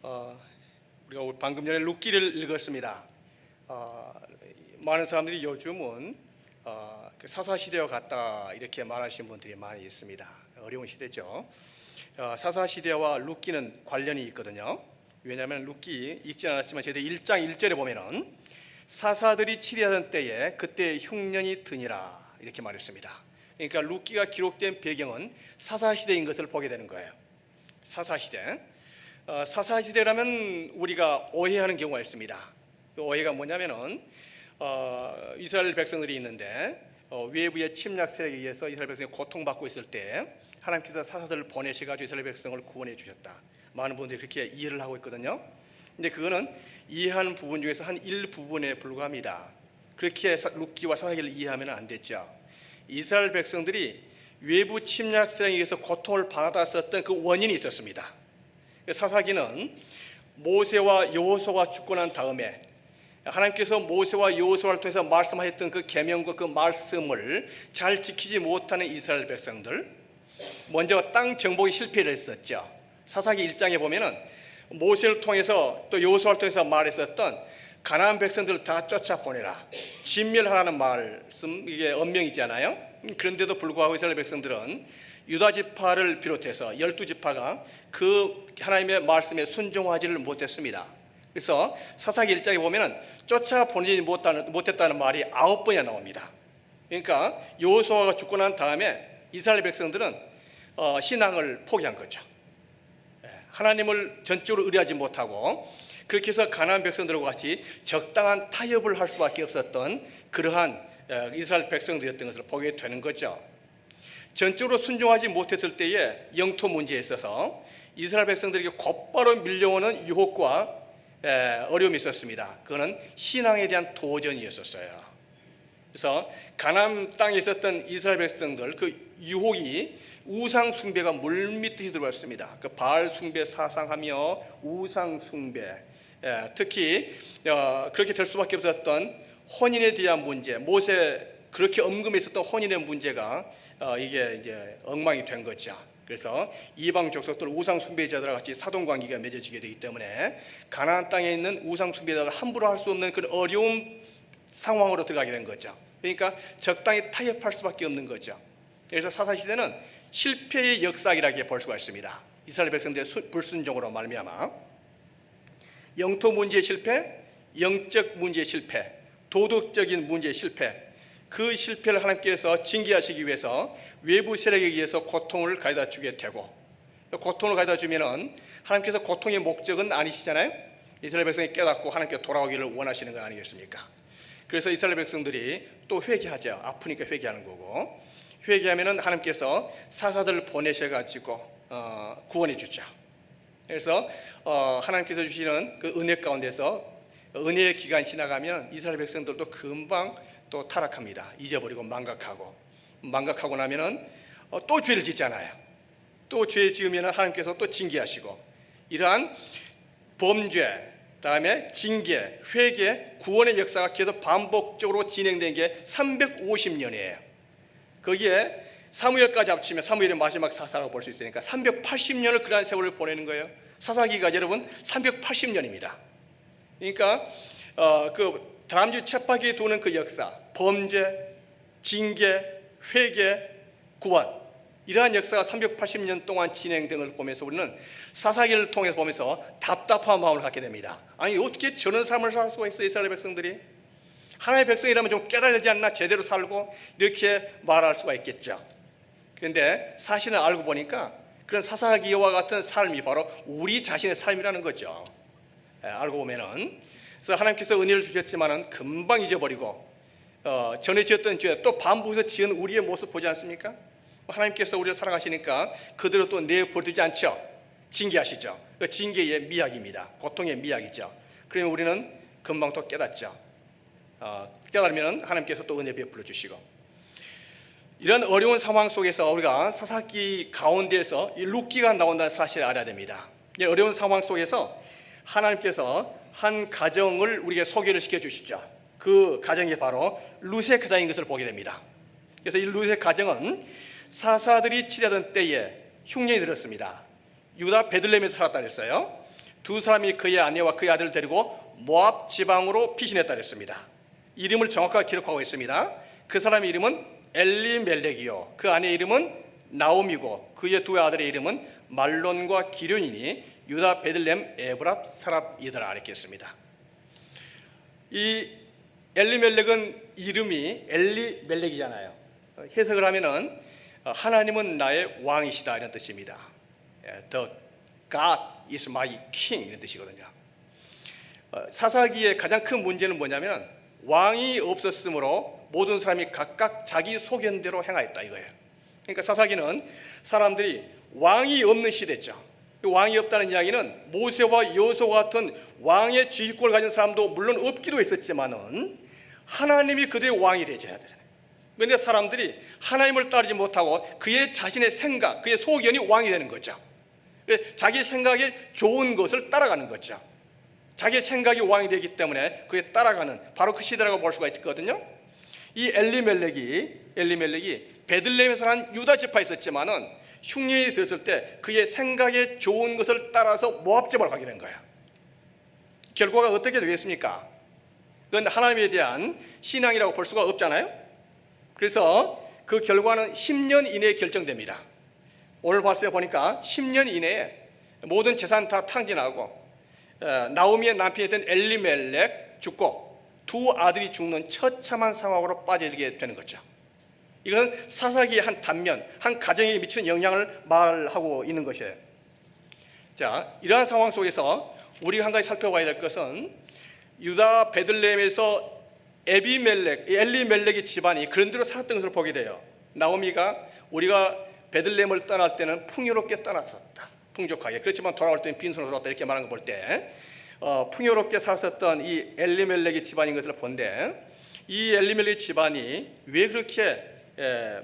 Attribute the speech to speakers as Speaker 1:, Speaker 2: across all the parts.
Speaker 1: 우리가 방금 전에 룻기를 읽었습니다. 많은 사람들이 요즘은 그 사사시대와 같다 이렇게 말하시는 분들이 많이 있습니다. 어려운 시대죠. 사사시대와 룻기는 관련이 있거든요. 왜냐하면 룻기 읽지 않았지만 저희들 1장 1절에 보면은 사사들이 치리하던 때에 그때 흉년이 드니라 이렇게 말했습니다. 그러니까 룻기가 기록된 배경은 사사시대인 것을 보게 되는 거예요. 사사시대. 사사시대라면 우리가 오해하는 경우가 있습니다. 그 오해가 뭐냐면은 이스라엘 백성들이 있는데 외부의 침략 세력에 의해서 이스라엘 백성이 고통받고 있을 때 하나님께서 사사들을 보내셔가지고 이스라엘 백성을 구원해 주셨다. 많은 분들이 그렇게 이해를 하고 있거든요. 근데 그거는 이해하는 부분 중에서 한 일부분에 불과합니다. 그렇게 룻기와 사사기를 이해하면 안 됐죠. 이스라엘 백성들이 외부 침략 세력에 의해서 고통을 받았었던 그 원인이 있었습니다. 사사기는 모세와 여호수아가 죽고 난 다음에 하나님께서 모세와 여호수아를 통해서 말씀하셨던 그 계명과 그 말씀을 잘 지키지 못하는 이스라엘 백성들, 먼저 땅 정복에 실패를 했었죠. 사사기 1장에 보면은 모세를 통해서 또 여호수아를 통해서 말했었던 가나안 백성들을 다 쫓아보내라, 진멸하라는 말씀, 이게 언명이잖아요. 그런데도 불구하고 이스라엘 백성들은 유다 지파를 비롯해서 12지파가 그 하나님의 말씀에 순종하지를 못했습니다. 그래서 사사기 1장에 보면은 쫓아보내지 못했다는 말이 9번이나 나옵니다. 그러니까 여호수아가 죽고 난 다음에 이스라엘 백성들은 신앙을 포기한 거죠. 하나님을 전적으로 의뢰하지 못하고 그렇게 해서 가나안 백성들과 같이 적당한 타협을 할 수밖에 없었던 그러한 이스라엘 백성들이었던 것을 보게 되는 거죠. 전적으로 순종하지 못했을 때에 영토 문제에 있어서 이스라엘 백성들에게 곧바로 밀려오는 유혹과 어려움이 있었습니다. 그거는 신앙에 대한 도전이었어요. 그래서 가나안 땅에 있었던 이스라엘 백성들 그 유혹이 우상 숭배가 물밑듯이 들어왔습니다. 그 바알 숭배 사상하며 우상 숭배, 특히 그렇게 될 수밖에 없었던 혼인에 대한 문제, 모세 그렇게 언급했었던 혼인의 문제가 이게 이제 엉망이 된 거죠. 그래서 이방 족속들 우상 숭배자들과 같이 사돈 관계가 맺어지게 되기 때문에 가나안 땅에 있는 우상 숭배자들 함부로 할 수 없는 그런 어려운 상황으로 들어가게 된 거죠. 그러니까 적당히 타협할 수밖에 없는 거죠. 그래서 사사시대는 실패의 역사이라고 볼 수가 있습니다. 이스라엘 백성들의 불순종으로 말미암아 영토 문제의 실패, 영적 문제의 실패, 도덕적인 문제의 실패, 그 실패를 하나님께서 징계하시기 위해서 외부 세력에 의해서 고통을 가져다 주게 되고, 고통을 가져다 주면은 하나님께서 고통의 목적은 아니시잖아요. 이스라엘 백성이 깨닫고 하나님께 돌아오기를 원하시는 거 아니겠습니까? 그래서 이스라엘 백성들이 또 회개하죠. 아프니까 회개하는 거고, 회개하면은 하나님께서 사사들을 보내셔가지고 구원해 주죠. 그래서 하나님께서 주시는 그 은혜 가운데서 은혜의 기간이 지나가면 이스라엘 백성들도 금방 또 타락합니다. 잊어버리고 망각하고 나면은 또 죄를 짓잖아요. 또 죄 지으면 하나님께서 또 징계하시고, 이러한 범죄, 다음에 징계, 회개, 구원의 역사가 계속 반복적으로 진행된 게 350년이에요. 거기에 사무엘까지 합치면 사무엘의 마지막 사사라고 볼 수 있으니까 380년을 그러한 세월을 보내는 거예요. 사사기가 여러분 380년입니다. 그러니까 그 다람쥐 쳇바퀴에 도는 그 역사, 범죄, 징계, 회개, 구원, 이러한 역사가 380년 동안 진행된 걸 보면서 우리는 사사기를 통해서 보면서 답답한 마음을 갖게 됩니다. 아니 어떻게 저런 삶을 살 수가 있어요? 이스라엘 백성들이 하나님의 백성이라면 좀 깨달아야 되지 않나? 제대로 살고 이렇게 말할 수가 있겠죠. 그런데 사실은 알고 보니까 그런 사사기와 같은 삶이 바로 우리 자신의 삶이라는 거죠. 알고 보면은. 그래서 하나님께서 은혜를 주셨지만은 금방 잊어버리고 전에 지었던 죄 또 반복해서 지은 우리의 모습 보지 않습니까? 하나님께서 우리를 사랑하시니까 그대로 또 내버려두지 않죠. 징계하시죠. 그 징계의 미학입니다. 고통의 미학이죠. 그러면 우리는 금방 또 깨닫죠. 깨달으면 하나님께서 또 은혜 베풀어 주시고, 이런 어려운 상황 속에서 우리가 사사기 가운데에서 이 룻기가 나온다는 사실을 알아야 됩니다. 이 어려운 상황 속에서 하나님께서 한 가정을 우리에게 소개를 시켜주시죠. 그 가정이 바로 룻의 가정인 것을 보게 됩니다. 그래서 이 룻의 가정은 사사들이 치려던 때에 흉년이 들었습니다. 유다 베들레헴에서 살았다 그랬어요. 두 사람이 그의 아내와 그의 아들을 데리고 모압 지방으로 피신했다 그랬습니다. 이름을 정확하게 기록하고 있습니다. 그 사람의 이름은 엘리멜렉이요 그 아내의 이름은 나오미고 그의 두 아들의 이름은 말론과 기륜이니 유다 베들레헴 에브랍 사랍이더라 그랬겠습니다. 이 엘리멜렉은 이름이 엘리멜렉이잖아요. 해석을 하면은 하나님은 나의 왕이시다 이런 뜻입니다. The God is my king 이런 뜻이거든요. 사사기의 가장 큰 문제는 뭐냐면 왕이 없었으므로 모든 사람이 각각 자기 소견대로 행하였다 이거예요. 그러니까 사사기는 사람들이 왕이 없는 시대죠. 왕이 없다는 이야기는 모세와 여호수아 같은 왕의 지휘권을 가진 사람도 물론 없기도 했었지만은 하나님이 그들의 왕이 되셔야 되잖아요. 그런데 사람들이 하나님을 따르지 못하고 그의 자신의 생각, 그의 소견이 왕이 되는 거죠. 자기 생각에 좋은 것을 따라가는 거죠. 자기 생각이 왕이 되기 때문에 그에 따라가는 바로 그 시대라고 볼 수가 있거든요. 이 엘리멜렉이 베들레헴에서 난 유다 지파에 있었지만은 흉년이 되었을 때 그의 생각에 좋은 것을 따라서 모압 지방으로 가게 된 거예요. 결과가 어떻게 되겠습니까? 그건 하나님에 대한 신앙이라고 볼 수가 없잖아요. 그래서 그 결과는 10년 이내에 결정됩니다. 오늘 봤어요. 보니까 10년 이내에 모든 재산 다 탕진하고 나오미의 남편이었던 엘리멜렉 죽고 두 아들이 죽는 처참한 상황으로 빠지게 되는 거죠. 이것은 사사기의 한 단면, 한 가정에 미치는 영향을 말하고 있는 것이에요. 자, 이러한 상황 속에서 우리가 한 가지 살펴봐야 될 것은 유다 베들레헴에서 엘리멜렉의 집안이 그런 대로 살았던 것을 보게 돼요. 나오미가 우리가 베들레헴을 떠날 때는 풍요롭게 떠났었다. 풍족하게. 그렇지만 돌아올 때는 빈손으로 돌아왔다 이렇게 말하는 걸 볼 때 풍요롭게 살았었던 이 엘리멜렉의 집안인 것을 본데 이 엘리멜렉의 집안이 왜 그렇게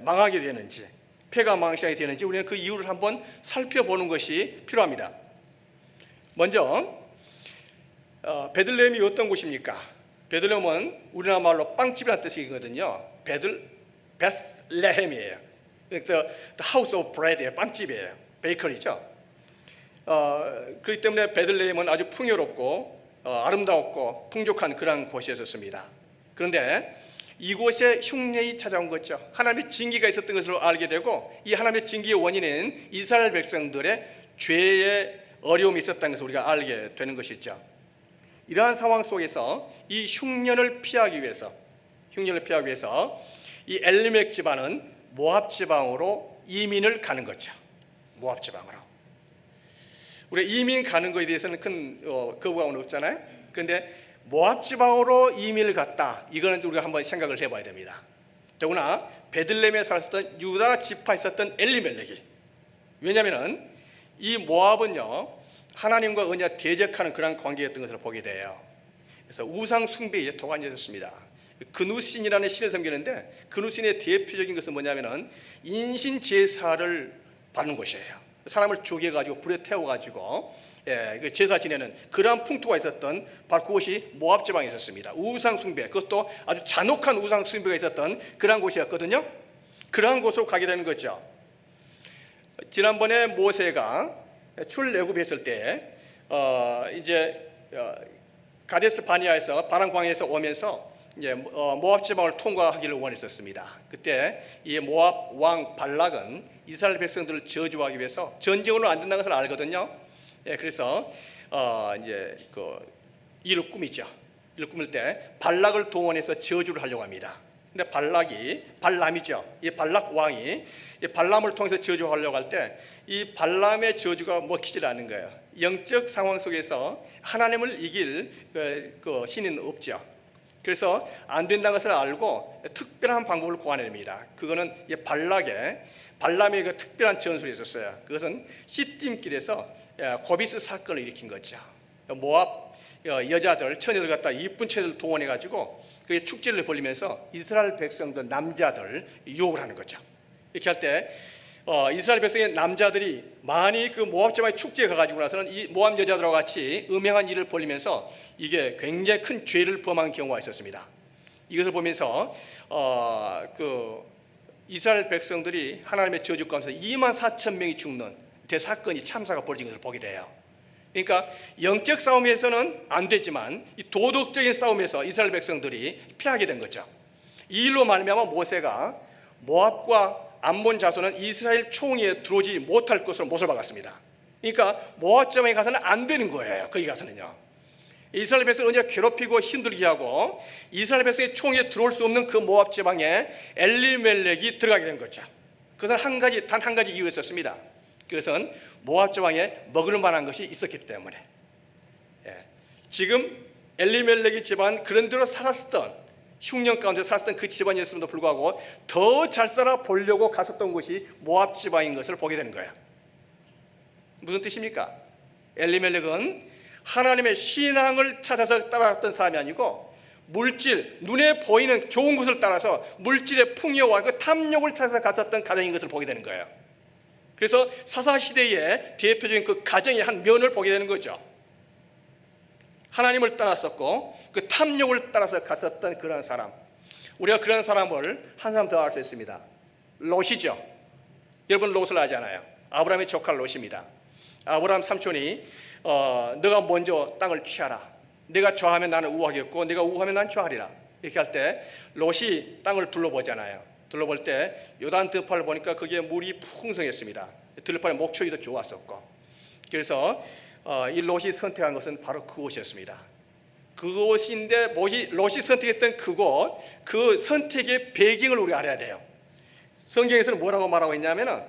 Speaker 1: 망하게 되는지 폐가 망신하게 되는지 우리는 그 이유를 한번 살펴보는 것이 필요합니다. 먼저 베들레헴이 어떤 곳입니까? 베들레헴은 우리나라 말로 빵집이라는 뜻이거든요. 베슬레헴이에요. The house of bread이에요. 빵집이에요. 베이커리죠. 그렇기 때문에 베들레헴은 아주 풍요롭고 아름다웠고 풍족한 그런 곳이었습니다. 그런데 이곳에 흉년이 찾아온 거죠. 하나님의 징계가 있었던 것으로 알게 되고 이 하나님의 징계의 원인은 이스라엘 백성들의 죄의 어려움이 있었다는 것을 우리가 알게 되는 것이죠. 이러한 상황 속에서 이 흉년을 피하기 위해서 이 엘리멜렉 집안은 모압 지방으로 이민을 가는 거죠. 모압 지방으로. 우리가 이민 가는 것에 대해서는 큰 거부감은 없잖아요. 그런데 모압 지방으로 이민을 갔다. 이거는 우리가 한번 생각을 해봐야 됩니다. 더구나 베들레헴에 살았던 유다 지파에 있었던 엘리멜렉이, 왜냐하면 이 모압은요 하나님과 언약 대적하는 그런 관계였던 것을 보게 돼요. 그래서 우상 숭배에 도가니였습니다. 그누신이라는 신을 섬기는데 그누신의 대표적인 것은 뭐냐면은 인신 제사를 받는 것이에요. 사람을 죽여가지고 불에 태워가지고 제사 지내는 그러한 풍토가 있었던 바로 그곳이 모압 지방에 있었습니다. 우상 숭배, 그것도 아주 잔혹한 우상 숭배가 있었던 그러한 곳이었거든요. 그러한 곳으로 가게 되는 거죠. 지난번에 모세가 출애굽했을 때 이제 가데스 바니아에서 바람 광야에서 오면서 이제 모압 지방을 통과하기를 원했었습니다. 그때 이 모압 왕 발락은 이스라엘 백성들을 저주하기 위해서 전쟁으로 안 된다는 것을 알거든요. 그래서 이제 그 일을 꾸미죠. 일을 꾸밀 때 발락을 동원해서 저주를 하려고 합니다. 근데 발람이죠. 이 발락 왕이 이 발람을 통해서 저주하려고 할 때 이 발람의 저주가 먹히질 않는 거예요. 영적 상황 속에서 하나님을 이길 그 신은 없죠. 그래서 안 된다는 것을 알고 특별한 방법을 고안해냅니다. 그거는 발람의 그 특별한 전술이 있었어요. 그것은 시딤길에서 고비스 사건을 일으킨 거죠. 모압 여자들, 처녀들 갖다 이쁜 처녀들 동원해가지고 그 축제를 벌리면서 이스라엘 백성들 남자들 유혹을 하는 거죠. 이렇게 할 때 이스라엘 백성의 남자들이 많이 그 모압 지방의 축제에 가가지고 나서는 이 모압 여자들과 같이 음행한 일을 벌이면서 이게 굉장히 큰 죄를 범한 경우가 있었습니다. 이것을 보면서 그 이스라엘 백성들이 하나님의 저주 가운데서 24,000명이 죽는 대사건이 참사가 벌어진 것을 보게 돼요. 그러니까 영적 싸움에서는 안 되지만 이 도덕적인 싸움에서 이스라엘 백성들이 패하게 된 거죠. 이 일로 말미암아 모세가 모압과 암몬 자손은 이스라엘 총회에 들어오지 못할 것으로 못을 박았습니다. 그러니까 모압 지방에 가서는 안 되는 거예요. 거기 가서는요. 이스라엘 백성을 언제 괴롭히고 힘들게 하고 이스라엘 백성의 총회에 들어올 수 없는 그 모압 지방에 엘리멜렉이 들어가게 된 거죠. 그것은 단 한 가지 이유가 있었습니다. 그것은 모압 지방에 먹을 만한 것이 있었기 때문에. 지금 엘리멜렉의 집안 그런 대로 살았던 흉년 가운데 살았던 그 집안이었음에도 불구하고 더 잘 살아 보려고 갔었던 곳이 모압 지방인 것을 보게 되는 거예요. 무슨 뜻입니까? 엘리멜렉은 하나님의 신앙을 찾아서 따라갔던 사람이 아니고 물질, 눈에 보이는 좋은 것을 따라서 물질의 풍요와 그 탐욕을 찾아서 갔었던 가정인 것을 보게 되는 거예요. 그래서 사사시대의 대표적인 그 가정의 한 면을 보게 되는 거죠. 하나님을 따랐었고 그 탐욕을 따라서 갔었던 그런 사람, 우리가 그런 사람을 한 사람 더 알 수 있습니다. 롯이죠. 여러분 롯을 아잖아요. 아브라함의 조카 롯입니다. 아브라함 삼촌이 너가 먼저 땅을 취하라. 내가 좌하면 나는 우하겠고 네가 우하면 나는 좌하리라. 이렇게 할 때 롯이 땅을 둘러보잖아요. 둘러볼 때 요단 들판을 보니까 거기에 물이 풍성했습니다. 들판의 목초기도 좋았었고, 그래서 이 롯이 선택한 것은 바로 그곳이었습니다. 그곳인데 롯이 선택했던 그곳, 그 선택의 배경을 우리가 알아야 돼요. 성경에서는 뭐라고 말하고 있냐면은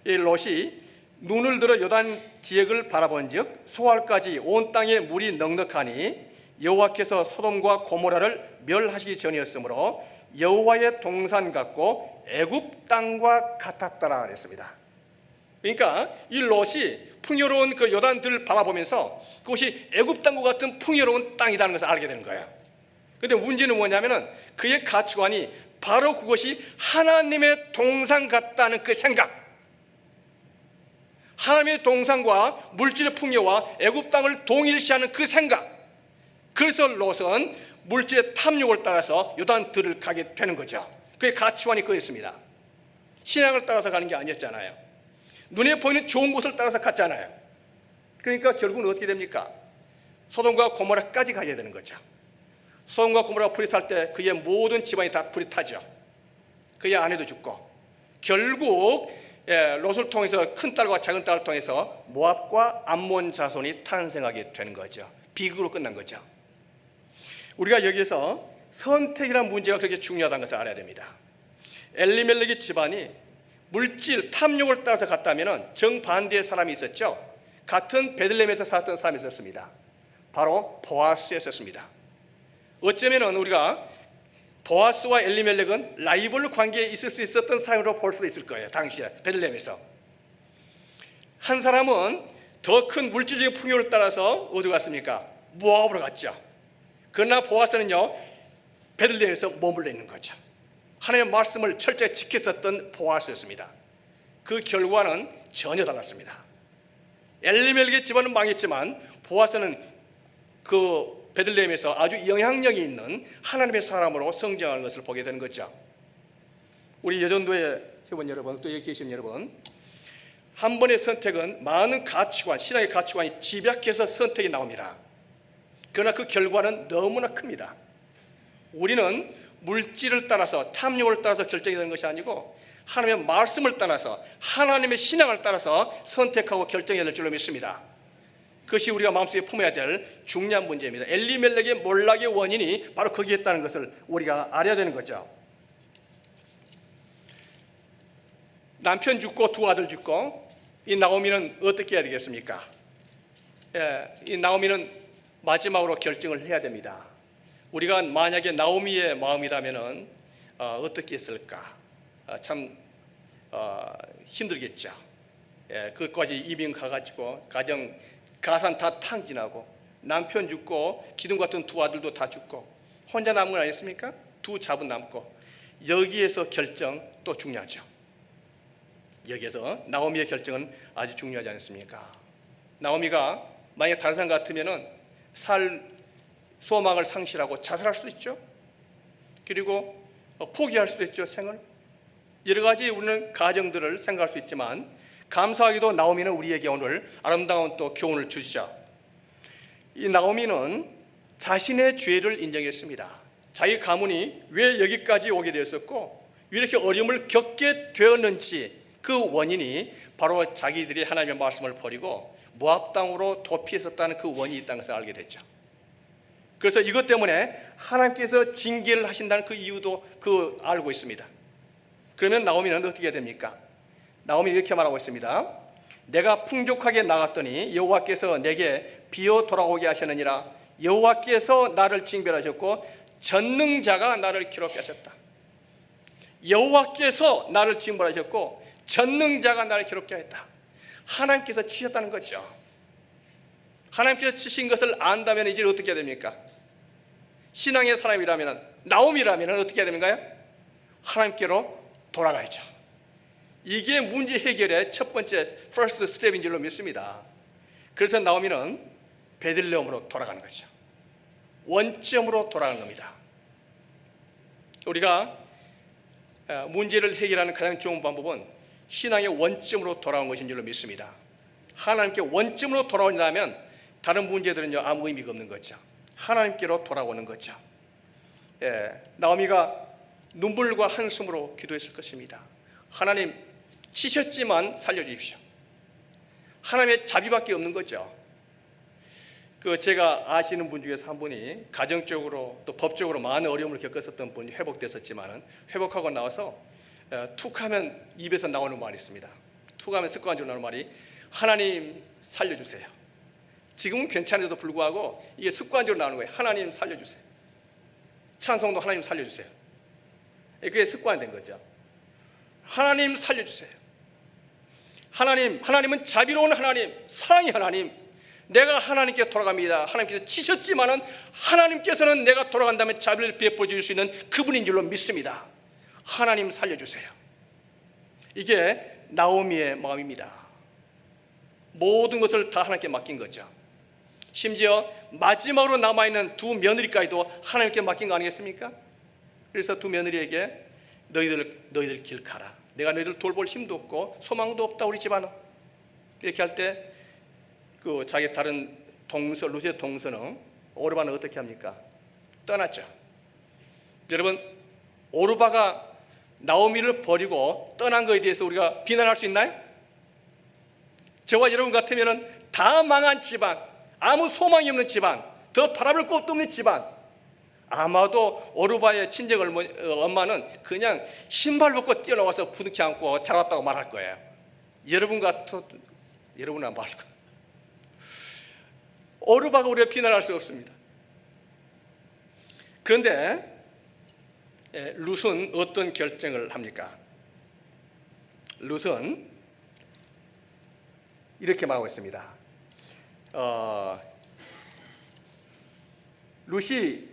Speaker 1: 이 롯이 눈을 들어 요단 지역을 바라본즉 소알까지 온 땅에 물이 넉넉하니 여호와께서 소돔과 고모라를 멸하시기 전이었으므로 여호와의 동산 같고 애굽 땅과 같았더라 그랬습니다. 그러니까 이 롯이 풍요로운 그 요단들을 바라보면서 그것이 애굽 땅과 같은 풍요로운 땅이라는 것을 알게 되는 거예요. 그런데 문제는 뭐냐면은 그의 가치관이 바로 그것이 하나님의 동산 같다는 그 생각, 하나님의 동산과 물질의 풍요와 애굽 땅을 동일시하는 그 생각, 그래서 롯은 물질의 탐욕을 따라서 요단들을 가게 되는 거죠. 그의 가치관이 그였습니다. 신앙을 따라서 가는 게 아니었잖아요. 눈에 보이는 좋은 곳을 따라서 갔잖아요. 그러니까 결국은 어떻게 됩니까? 소돔과 고모라까지 가게 되는 거죠. 소돔과 고모라가 불이 탈 때 그의 모든 집안이 다 불이 타죠. 그의 아내도 죽고, 결국 롯을 통해서 큰딸과 작은딸을 통해서 모압과 암몬 자손이 탄생하게 되는 거죠. 비극으로 끝난 거죠. 우리가 여기에서 선택이라는 문제가 그렇게 중요하다는 것을 알아야 됩니다. 엘리멜렉의 집안이 물질, 탐욕을 따라서 갔다면 정반대의 사람이 있었죠. 같은 베들레헴에서 살았던 사람이 있었습니다. 바로 보아스였었습니다. 어쩌면 우리가 보아스와 엘리멜렉은 라이벌 관계에 있을 수 있었던 사람으로 볼 수 있을 거예요. 당시에 베들레헴에서 한 사람은 더 큰 물질적인 풍요를 따라서 어디로 갔습니까? 모압으로 갔죠. 그러나 보아스는요 베들레헴에서 머물러 있는 거죠. 하나님의 말씀을 철저히 지켰었던 보아스였습니다. 그 결과는 전혀 달랐습니다. 엘리멜렉의 집안은 망했지만 보아스는 그 베들레헴에서 아주 영향력이 있는 하나님의 사람으로 성장하는 것을 보게 되는 거죠. 우리 여전도의 회원 여러분, 또 여기 계신 여러분, 한 번의 선택은 많은 가치관, 신앙의 가치관이 집약해서 선택이 나옵니다. 그러나 그 결과는 너무나 큽니다. 우리는 물질을 따라서, 탐욕을 따라서 결정이 되는 것이 아니고 하나님의 말씀을 따라서, 하나님의 신앙을 따라서 선택하고 결정해야 될 줄로 믿습니다. 그것이 우리가 마음속에 품어야 될 중요한 문제입니다. 엘리멜렉의 몰락의 원인이 바로 거기에 있다는 것을 우리가 알아야 되는 거죠. 남편 죽고 두 아들 죽고 이 나오미는 어떻게 해야 되겠습니까? 이 나오미는 마지막으로 결정을 해야 됩니다. 우리가 만약에 나오미의 마음이라면 어떻게 했을까? 참 힘들겠죠. 그것까지 이민 가가지고 가산 다 탕진하고 남편 죽고 기둥 같은 두 아들도 다 죽고 혼자 남은 건 아니었습니까? 두 자분 남고, 여기에서 결정 또 중요하죠. 여기에서 나오미의 결정은 아주 중요하지 않습니까? 나오미가 만약 다른 사람 같으면은 살 소망을 상실하고 자살할 수도 있죠. 그리고 포기할 수도 있죠. 생을 여러 가지 우리는 가정들을 생각할 수 있지만 감사하게도 나오미는 우리에게 오늘 아름다운 또 교훈을 주시죠. 이 나오미는 자신의 죄를 인정했습니다. 자기 가문이 왜 여기까지 오게 되었었고 왜 이렇게 어려움을 겪게 되었는지 그 원인이 바로 자기들이 하나님의 말씀을 버리고 모압 땅으로 도피했었다는 그 원인이 있다는 것을 알게 됐죠. 그래서 이것 때문에 하나님께서 징계를 하신다는 그 이유도 알고 있습니다. 그러면 나오미는 어떻게 해야 됩니까? 나오미는 이렇게 말하고 있습니다. 내가 풍족하게 나갔더니 여호와께서 내게 비어 돌아오게 하셨느니라. 여호와께서 나를 징별하셨고 전능자가 나를 기롭게 하셨다. 여호와께서 나를 징벌하셨고 전능자가 나를 기롭게 하였다. 하나님께서 치셨다는 거죠. 하나님께서 치신 것을 안다면 이제 어떻게 해야 됩니까? 신앙의 사람이라면, 나오미라면 어떻게 해야 됩니까? 하나님께로 돌아가야죠. 이게 문제 해결의 첫 번째 first step인 줄로 믿습니다. 그래서 나오미는 베들레헴으로 돌아가는 거죠. 원점으로 돌아가는 겁니다. 우리가 문제를 해결하는 가장 좋은 방법은 신앙의 원점으로 돌아온 것인 줄로 믿습니다. 하나님께 원점으로 돌아온다면 다른 문제들은요 아무 의미가 없는 거죠. 하나님께로 돌아오는 거죠. 나오미가 눈물과 한숨으로 기도했을 것입니다. 하나님 치셨지만 살려주십시오. 하나님의 자비밖에 없는 거죠. 제가 아시는 분 중에서 한 분이 가정적으로 또 법적으로 많은 어려움을 겪었었던 분이 회복됐었지만 회복하고 나와서 툭하면 입에서 나오는 말이 있습니다. 툭하면 습관적으로 나오는 말이 하나님 살려주세요. 지금은 괜찮은데도 불구하고 이게 습관적으로 나오는 거예요. 하나님 살려주세요. 찬송도 하나님 살려주세요. 그게 습관이 된 거죠. 하나님 살려주세요. 하나님은 자비로운 하나님, 사랑의 하나님. 내가 하나님께 돌아갑니다. 하나님께서 치셨지만은 하나님께서는 내가 돌아간다면 자비를 베풀어 줄 수 있는 그분인 줄로 믿습니다. 하나님 살려주세요. 이게 나오미의 마음입니다. 모든 것을 다 하나님께 맡긴 거죠. 심지어 마지막으로 남아있는 두 며느리까지도 하나님께 맡긴 거 아니겠습니까? 그래서 두 며느리에게 너희들 길 가라. 내가 너희들 돌볼 힘도 없고 소망도 없다 우리 집안은. 이렇게 할 때 자기 다른 루시의 동서는 오르바는 어떻게 합니까? 떠났죠. 여러분, 오르바가 나오미를 버리고 떠난 것에 대해서 우리가 비난할 수 있나요? 저와 여러분 같으면 다 망한 집안, 아무 소망이 없는 집안, 더 바라볼 것도 없는 집안, 아마도 오르바의 친정 엄마는 그냥 신발 벗고 뛰어나와서 부둥켜 안고 잘 왔다고 말할 거예요. 여러분은 안 말할 거예요. 오르바가 우리가 비난할 수 없습니다. 그런데 룻은 어떤 결정을 합니까? 룻은 이렇게 말하고 있습니다. 룻이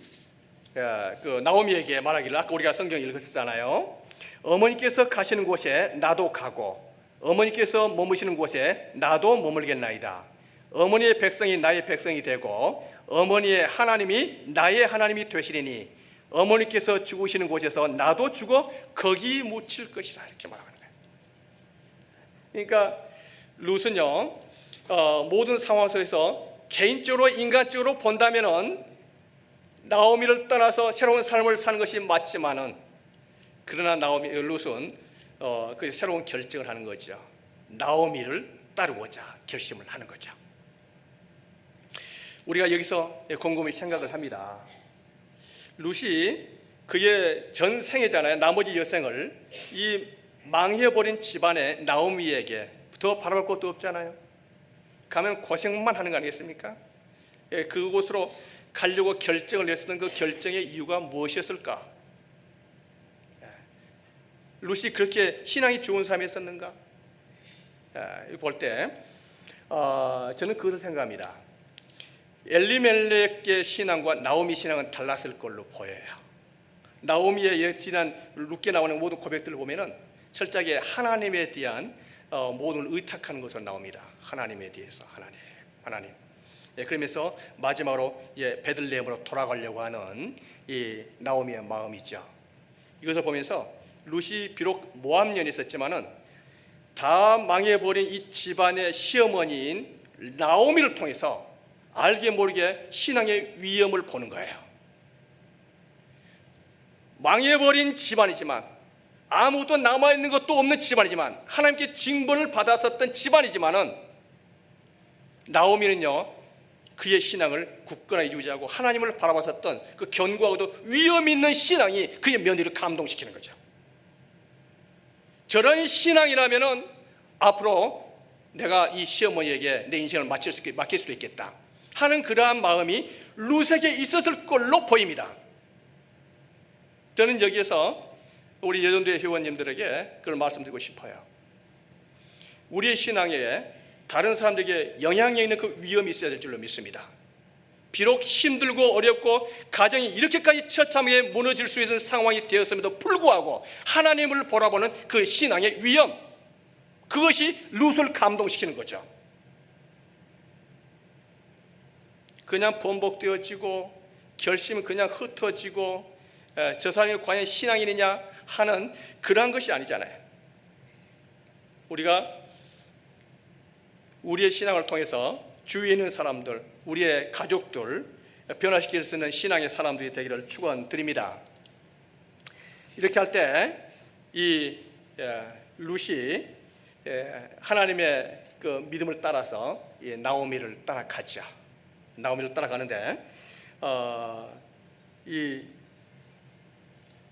Speaker 1: 나오미에게 말하기를, 아까 우리가 성경 읽었잖아요. 어머니께서 가시는 곳에 나도 가고 어머니께서 머무시는 곳에 나도 머물겠나이다. 어머니의 백성이 나의 백성이 되고 어머니의 하나님이 나의 하나님이 되시리니 어머니께서 죽으시는 곳에서 나도 죽어 거기 묻힐 것이라. 이렇게 말하는 거예요. 그러니까 룻은요 모든 상황 속에서 개인적으로 인간적으로 본다면은 나오미를 떠나서 새로운 삶을 사는 것이 맞지만은, 그러나 룻은 그 새로운 결정을 하는 거죠. 나오미를 따르고자 결심을 하는 거죠. 우리가 여기서 곰곰이 생각을 합니다. 룻이 그의 전생애잖아요. 나머지 여생을 이 망해버린 집안의 나오미에게 더 바라볼 것도 없잖아요. 가면 고생만 하는 거 아니겠습니까? 그곳으로 가려고 결정을 냈었던 그 결정의 이유가 무엇이었을까? 룻이 그렇게 신앙이 좋은 사람이었었는가? 볼 때 저는 그것을 생각합니다. 엘리멜렉의 신앙과 나오미 신앙은 달랐을 걸로 보여요. 나오미의 지난 룻기에 나오는 모든 고백들을 보면은 철저하게 하나님에 대한 모든 걸 의탁하는 것으로 나옵니다. 하나님에 대해서 하나님. 그러면서 마지막으로 베들레헴으로 돌아가려고 하는 이 나오미의 마음이죠. 이것을 보면서 룻이 비록 모함년이 있었지만은 다 망해버린 이 집안의 시어머니인 나오미를 통해서 알게 모르게 신앙의 위험을 보는 거예요. 망해버린 집안이지만, 아무것도 남아있는 것도 없는 집안이지만, 하나님께 징벌을 받았었던 집안이지만은 나오미는요, 그의 신앙을 굳건하게 유지하고 하나님을 바라봤었던 그 견고하고도 위험 있는 신앙이 그의 며느리를 감동시키는 거죠. 저런 신앙이라면은 앞으로 내가 이 시어머니에게 내 인생을 맡길 수도 있겠다 하는 그러한 마음이 룻에게 있었을 걸로 보입니다. 저는 여기에서 우리 여전도의 회원님들에게 그걸 말씀드리고 싶어요. 우리의 신앙에 다른 사람들에게 영향력 있는 그 위험이 있어야 될 줄로 믿습니다. 비록 힘들고 어렵고 가정이 이렇게까지 처참하게 무너질 수 있는 상황이 되었음에도 불구하고 하나님을 바라보는 그 신앙의 위험, 그것이 룻을 감동시키는 거죠. 그냥 번복되어지고 결심은 그냥 흩어지고 저 사람이 과연 신앙인이냐 하는 그러한 것이 아니잖아요. 우리가 우리의 신앙을 통해서 주위에 있는 사람들, 우리의 가족들 변화시킬 수 있는 신앙의 사람들이 되기를 축원드립니다. 이렇게 할 때 이 룻이 하나님의 그 믿음을 따라서 나오미를 따라가죠. 나오미를 따라가는데 이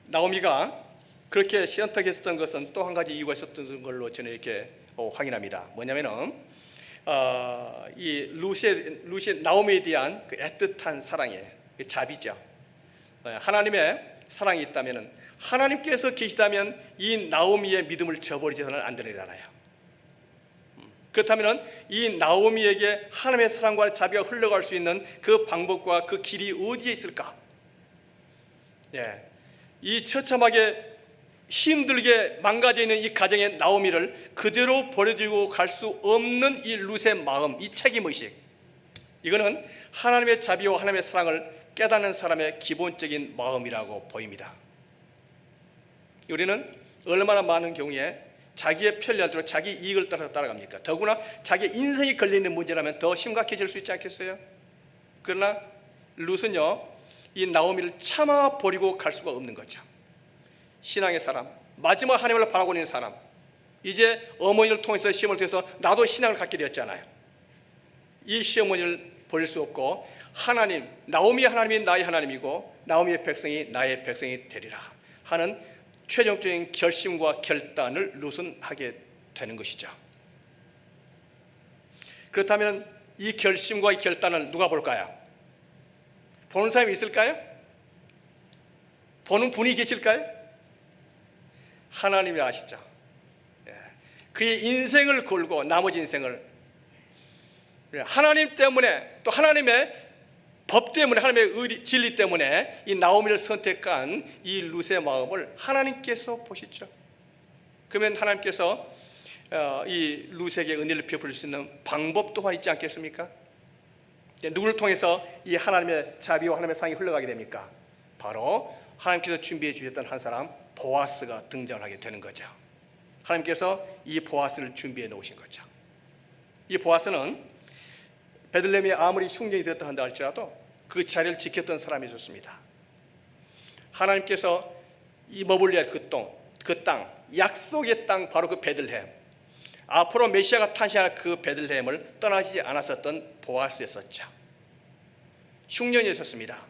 Speaker 1: 나오미가 그렇게 시원하게 했었던 것은 또 한 가지 이유가 있었던 걸로 저는 이렇게 확인합니다. 뭐냐면은 이 룻의 나오미에 대한 그 애틋한 사랑이에요. 그 자비죠. 하나님의 사랑이 있다면은, 하나님께서 계시다면 이 나오미의 믿음을 저버리지는 안 되잖아요. 그렇다면은 이 나오미에게 하나님의 사랑과 자비가 흘러갈 수 있는 그 방법과 그 길이 어디에 있을까? 이 처참하게 힘들게 망가져 있는 이 가정의 나오미를 그대로 버려두고 갈 수 없는 이 룻의 마음, 이 책임의식, 이거는 하나님의 자비와 하나님의 사랑을 깨닫는 사람의 기본적인 마음이라고 보입니다. 우리는 얼마나 많은 경우에 자기의 편리할 대로 자기 이익을 따라서 따라갑니까? 더구나 자기 인생이 걸리는 문제라면 더 심각해질 수 있지 않겠어요? 그러나 룻은요, 이 나오미를 참아 버리고 갈 수가 없는 거죠. 신앙의 사람, 마지막 하나님을 바라고 있는 사람, 이제 어머니를 통해서 시험을 통해서 나도 신앙을 갖게 되었잖아요. 이 시어머니를 버릴 수 없고 하나님, 나오미의 하나님이 나의 하나님이고 나오미의 백성이 나의 백성이 되리라 하는 최종적인 결심과 결단을 룻은 하게 되는 것이죠. 그렇다면 이 결심과 이 결단을 누가 볼까요? 보는 사람이 있을까요? 보는 분이 계실까요? 하나님이 아시죠. 그의 인생을 걸고 나머지 인생을 하나님 때문에, 또 하나님의 법 때문에, 하나님의 진리 때문에 이 나오미를 선택한 이 룻의 마음을 하나님께서 보시죠. 그러면 하나님께서 이 룻에게 은혜를 베풀 수 있는 방법 또한 있지 않겠습니까? 누구를 통해서 이 하나님의 자비와 하나님의 사랑이 흘러가게 됩니까? 바로 하나님께서 준비해 주셨던 한 사람 보아스가 등장을 하게 되는 거죠. 하나님께서 이 보아스를 준비해 놓으신 거죠. 이 보아스는 베들레헴이 아무리 흉년이 되었다 한다 할지라도 그 자리를 지켰던 사람이 있었습니다. 하나님께서 이 머물러야 할 그 땅, 약속의 땅, 바로 그 베들레헴, 앞으로 메시아가 탄생할 그 베들레헴을 떠나지 않았었던 보아스였었죠. 흉년이 있었습니다.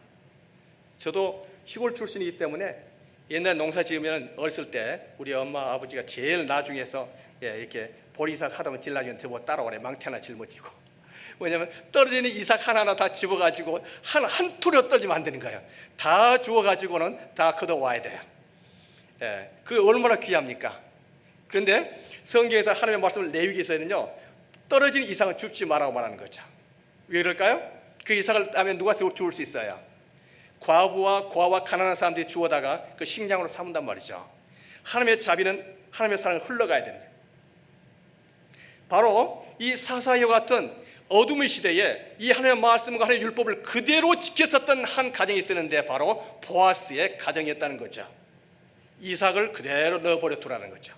Speaker 1: 저도 시골 출신이기 때문에 옛날 농사 지으면 어렸을 때 우리 엄마 아버지가 제일 나중에서 이렇게 보리이삭 하다 보면 제일 나중에 저보고 따라오래. 망태 하나 짊어지고. 왜냐하면 떨어지는 이삭 하나하나 다 집어가지고 한 톨이 떨어지면 안 되는 거예요. 다 주워가지고는 다 걷어와야 돼요. 그게 얼마나 귀합니까? 그런데 성경에서 하나님의 말씀을 레위기에서는요, 떨어진 이삭은 줍지 말라고 말하는 거죠. 왜 그럴까요? 그 이삭을 따면 누가 주울 수 있어요? 과부와 고아와 가난한 사람들이 주워다가 그 식량으로 삼는단 말이죠. 하나님의 자비는 하나님의 사랑을 흘러가야 되는 거예요. 바로 이 사사이와 같은 어둠의 시대에 이 하나님의 말씀과 하나님의 율법을 그대로 지켰었던 한 가정이 있었는데 바로 보아스의 가정이었다는 거죠. 이삭을 그대로 넣어버려 두라는 거죠.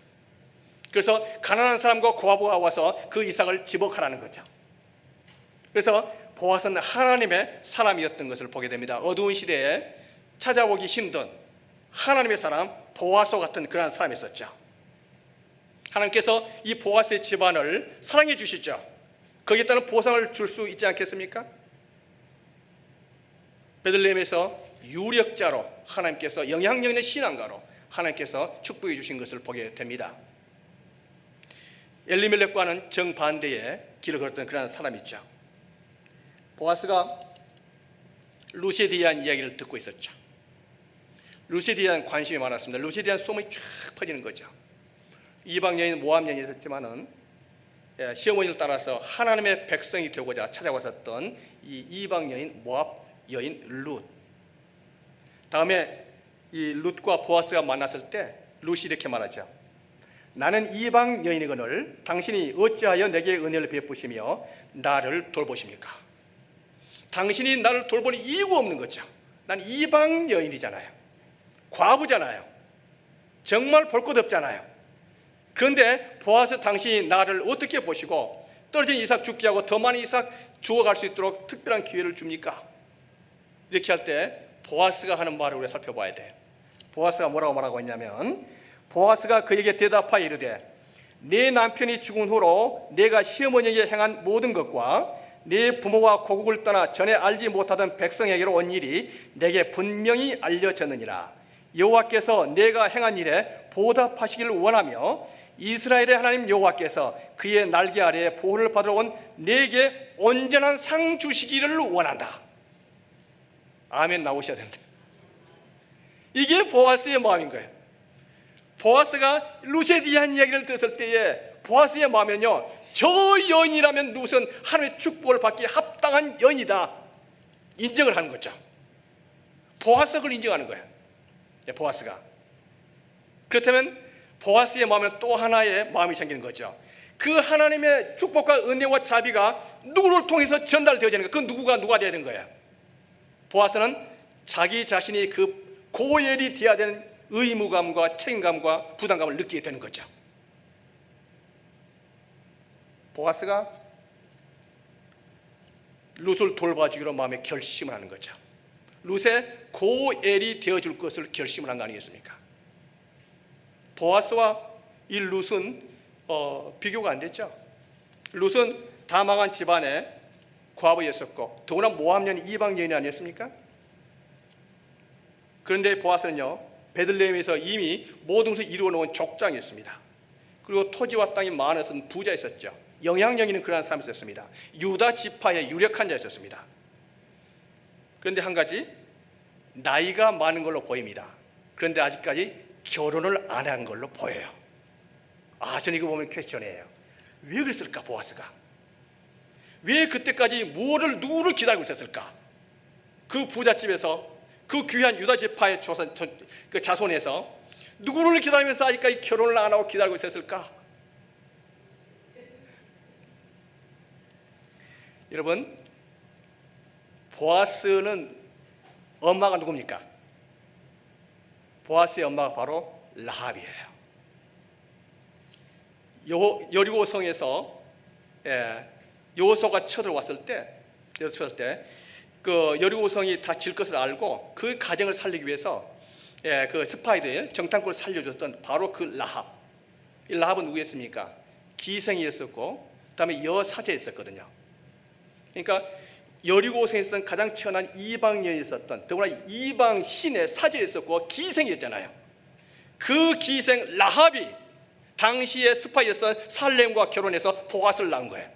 Speaker 1: 그래서 가난한 사람과 고아부가 와서 그 이삭을 집어가라는 거죠. 그래서 보아스는 하나님의 사람이었던 것을 보게 됩니다. 어두운 시대에 찾아보기 힘든 하나님의 사람 보아스와 같은 그런 사람이 있었죠. 하나님께서 이 보아스의 집안을 사랑해 주시죠. 거기에 따른 보상을 줄 수 있지 않겠습니까? 베들레헴에서 유력자로 하나님께서 영향력 있는 신앙가로 하나님께서 축복해 주신 것을 보게 됩니다. 엘리멜렉과는 정반대의 길을 걸었던 그런 사람이죠. 보아스가 루시에 대한 이야기를 듣고 있었죠. 루시에 대한 관심이 많았습니다. 루시에 대한 소문이 쫙 퍼지는 거죠. 이방 여인 모압 여인이 있었지만은 시어머니를 따라서 하나님의 백성이 되고자 찾아왔었던 이 이방 여인 모압 여인 룻. 다음에 이 룻과 보아스가 만났을 때 룻이 이렇게 말하죠. 나는 이방 여인이거늘 당신이 어찌하여 내게 은혜를 베푸시며 나를 돌보십니까? 당신이 나를 돌볼 이유가 없는 거죠. 난 이방 여인이잖아요. 과부잖아요. 정말 볼 것 없잖아요. 그런데 보아스 당신이 나를 어떻게 보시고 떨어진 이삭 죽게 하고 더 많은 이삭 주워갈 수 있도록 특별한 기회를 줍니까? 이렇게 할 때 보아스가 하는 말을 우리가 살펴봐야 돼. 보아스가 뭐라고 말하고 있냐면 보아스가 그에게 대답하여 이르되 내 남편이 죽은 후로 내가 시어머니에게 행한 모든 것과 내 부모와 고국을 떠나 전에 알지 못하던 백성에게로 온 일이 내게 분명히 알려졌느니라. 여호와께서 내가 행한 일에 보답하시기를 원하며 이스라엘의 하나님 여호와께서 그의 날개 아래에 보호를 받으러 온 내게 온전한 상 주시기를 원한다. 아멘 나오셔야 된다. 이게 보아스의 마음인 거예요. 보아스가 룻에 대한 이야기를 들었을 때에 보아스의 마음은요, 저 여인이라면 룻은 하나님의 축복을 받기에 합당한 여인이다 인정을 하는 거죠. 보아스가 그걸 인정하는 거예요. 보아스가. 그렇다면 보아스의 마음에는 또 하나의 마음이 생기는 거죠. 그 하나님의 축복과 은혜와 자비가 누구를 통해서 전달되어지는 거예요. 그 누가 되어야 되는 거예요. 보아스는 자기 자신이 그 고엘이 되어야 되는 의무감과 책임감과 부담감을 느끼게 되는 거죠. 보아스가 룻을 돌봐주기로 마음에 결심을 하는 거죠. 룻의 고엘이 되어줄 것을 결심을 한 거 아니겠습니까? 보아스와 이 룻은 비교가 안 됐죠. 룻은 다 망한 집안에 과부였었고 더구나 모압 여인 이방 여인이 아니었습니까? 그런데 보아스는요 베들레헴에서 이미 모든 것을 이루어 놓은 족장이었습니다. 그리고 토지와 땅이 많아서 부자였었죠. 영향력 있는 그러한 삶이었습니다. 유다 지파의 유력한 자였습니다. 그런데 한 가지 나이가 많은 걸로 보입니다. 그런데 아직까지 결혼을 안 한 걸로 보여요. 저는 이거 보면 퀘스천이에요. 왜 그랬을까 보아스가? 왜 그때까지 누구를 기다리고 있었을까? 그 부잣집에서 그 귀한 유다 지파의 그 자손에서 누구를 기다리면서 아직까지 결혼을 안 하고 기다리고 있었을까? 여러분, 보아스는 엄마가 누굽니까? 보아스의 엄마가 바로 라합이에요. 여리고성에서 여호수아가 쳐들어왔을 때 그 여리고성이 다 질 것을 알고 그 가정을 살리기 위해서 그 스파이들 정탐꾼을 살려줬던 바로 그 라합. 이 라합은 누구였습니까? 기생이었었고 그다음에 여사제였었거든요. 그러니까 여리고성에 있었던 가장 천한 이방인이 있었던 더구나 이방 신의 사제였었고 기생이었잖아요. 그 기생 라합이 당시의 스파이였던 살렘과 결혼해서 보아스를 낳은 거예요.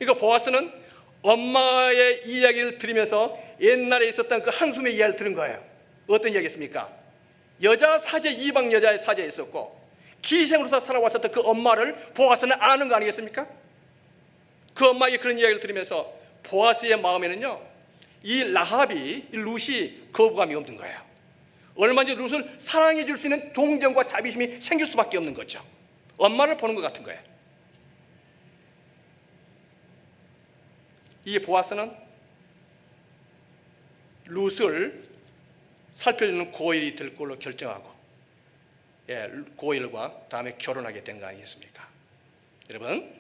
Speaker 1: 그러니까 보아스는 엄마의 이야기를 들으면서 옛날에 있었던 그 한숨의 이야기를 들은 거예요. 어떤 이야기였습니까? 여자 사제, 이방 여자의 사제에 있었고 기생으로서 살아왔었던 그 엄마를 보아스는 아는 거 아니겠습니까? 그 엄마에게 그런 이야기를 들으면서 보아스의 마음에는요 이 라합이, 이 룻이 거부감이 없는 거예요. 얼마든지 룻을 사랑해 줄 수 있는 동정과 자비심이 생길 수밖에 없는 거죠. 엄마를 보는 것 같은 거예요. 이 보아스는 룻을 살펴주는 고엘이 될 걸로 결정하고 고엘과 다음에 결혼하게 된 거 아니겠습니까? 여러분,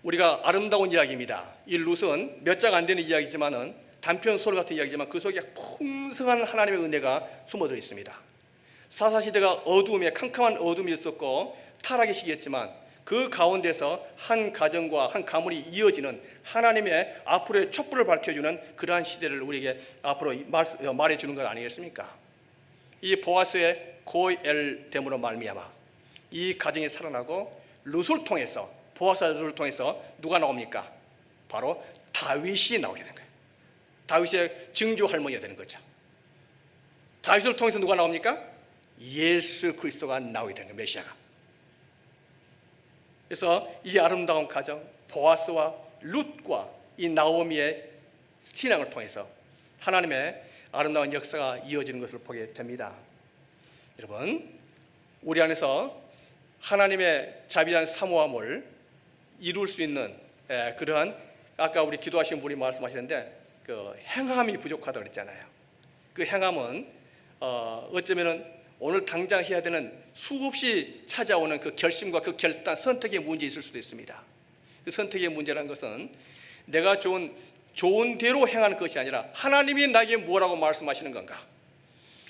Speaker 1: 우리가 아름다운 이야기입니다. 이 룻은 몇 장 안 되는 이야기지만은 단편 소설 같은 이야기지만 그 속에 풍성한 하나님의 은혜가 숨어들어 있습니다. 사사시대가 어두움에 캄캄한 어둠이 있었고 타락의 시기였지만 그 가운데서 한 가정과 한 가문이 이어지는 하나님의 앞으로의 촛불을 밝혀주는 그러한 시대를 우리에게 앞으로 말해주는 것 아니겠습니까? 이 보아스의 고엘됨으로 말미암아 이 가정이 살아나고 룻을 통해서, 보아스와 룻을 통해서 누가 나옵니까? 바로 다윗이 나오게 된 거예요. 다윗의 증조 할머니가 되는 거죠. 다윗을 통해서 누가 나옵니까? 예수 그리스도가 나오게 되는 거예요. 메시아가. 그래서 이 아름다운 가정, 보아스와 룻과 이 나오미의 신앙을 통해서 하나님의 아름다운 역사가 이어지는 것을 보게 됩니다. 여러분, 우리 안에서 하나님의 자비한 사모함을 이룰 수 있는 그러한, 아까 우리 기도하신 분이 말씀하시는데 그 행함이 부족하다고 그랬잖아요. 그 행함은 어쩌면은 오늘 당장 해야 되는 수없이 찾아오는 그 결심과 그 결단, 선택의 문제 있을 수도 있습니다. 그 선택의 문제라는 것은 내가 좋은 대로 행하는 것이 아니라 하나님이 나에게 뭐라고 말씀하시는 건가,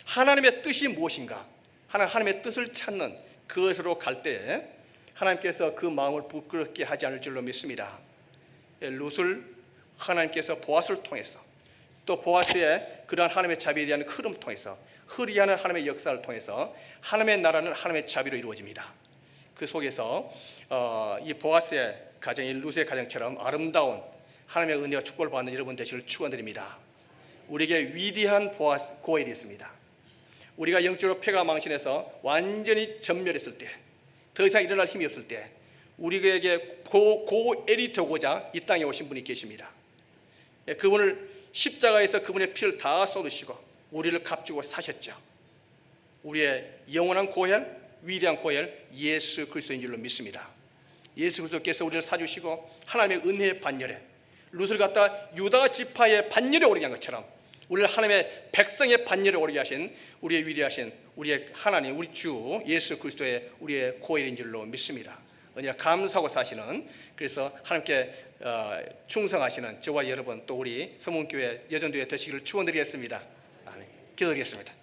Speaker 1: 하나님의 뜻이 무엇인가, 하나님의 뜻을 찾는 그것으로 갈 때 하나님께서 그 마음을 부끄럽게 하지 않을 줄로 믿습니다. 룻을 하나님께서 보아스를 통해서, 또 보아스의 그러한 하나님의 자비에 대한 흐름 통해서, 흐리하는 하나님의 역사를 통해서 하나님의 나라는 하나님의 자비로 이루어집니다. 그 속에서 이 보아스의 가정, 이 룻의 가정처럼 아름다운 하나님의 은혜와 축복을 받는 여러분 되시길 축원드립니다. 우리에게 위대한 고엘이 있습니다. 우리가 영적으로 폐가 망신해서 완전히 전멸했을 때, 더 이상 일어날 힘이 없을 때 우리에게 고엘이 되고자 이 땅에 오신 분이 계십니다. 그분을 십자가에서 그분의 피를 다 쏟으시고 우리를 값주고 사셨죠. 우리의 영원한 고엘, 위대한 고엘 예수 그리스도인 줄로 믿습니다. 예수 그리스도께서 우리를 사주시고 하나님의 은혜의 반열에, 룻을 갖다 유다 지파의 반열에 오르게 한 것처럼 우리를 하나님의 백성의 반열에 오르게 하신 우리의 위대하신 우리의 하나님, 우리 주 예수 그리스도의 우리의 고엘인 줄로 믿습니다. 은혜가 감사하고 사시는, 그래서 하나님께 충성하시는 저와 여러분, 또 우리 서문교회 여전도에 되시기를 축원드리겠습니다. 아멘. 기도드리겠습니다.